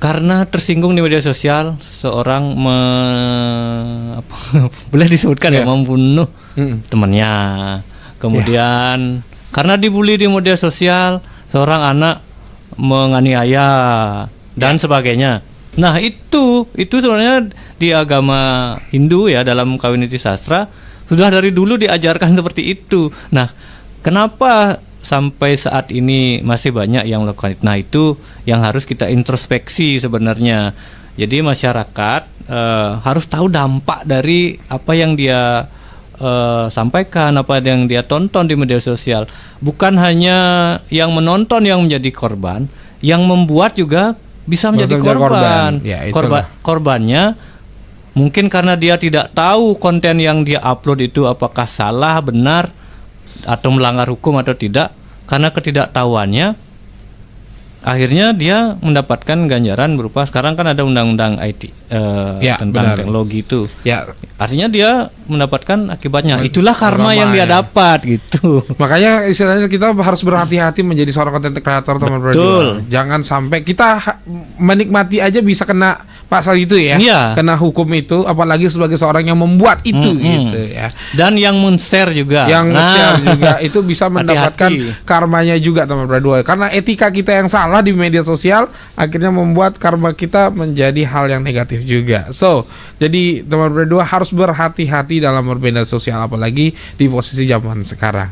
Karena tersinggung di media sosial, seorang boleh disebutkan ya, membunuh temannya. Kemudian karena dibully di media sosial, seorang anak menganiaya dan sebagainya. Nah, itu sebenarnya di agama Hindu ya, dalam Kawiniti Sastra sudah dari dulu diajarkan seperti itu. Nah, kenapa sampai saat ini masih banyak yang melakukan itu? Nah, itu yang harus kita introspeksi sebenarnya. Jadi masyarakat harus tahu dampak dari apa yang dia sampaikan, apa yang dia tonton di media sosial. Bukan hanya yang menonton yang menjadi korban, yang membuat juga bisa menjadi korban. Ya, korbannya mungkin karena dia tidak tahu konten yang dia upload itu apakah salah, benar, atau melanggar hukum atau tidak. Karena ketidaktahuannya, akhirnya dia mendapatkan ganjaran berupa, sekarang kan ada undang-undang IT tentang teknologi itu. Ya. Artinya dia mendapatkan akibatnya. Itulah karma yang dia dapat gitu. Makanya istilahnya kita harus berhati-hati menjadi seorang content creator, teman-teman. Betul. Jangan sampai kita menikmati aja bisa kena pasal itu ya. Iya. Kena hukum itu, apalagi sebagai seorang yang membuat itu gitu ya. Dan yang men-share juga. Yang share juga itu bisa mendapatkan karmanya juga, teman-teman. Karena etika kita yang salah di media sosial akhirnya membuat karma kita menjadi hal yang negatif juga. So, jadi teman berdua harus berhati-hati dalam bermedia sosial, apalagi di posisi zaman sekarang.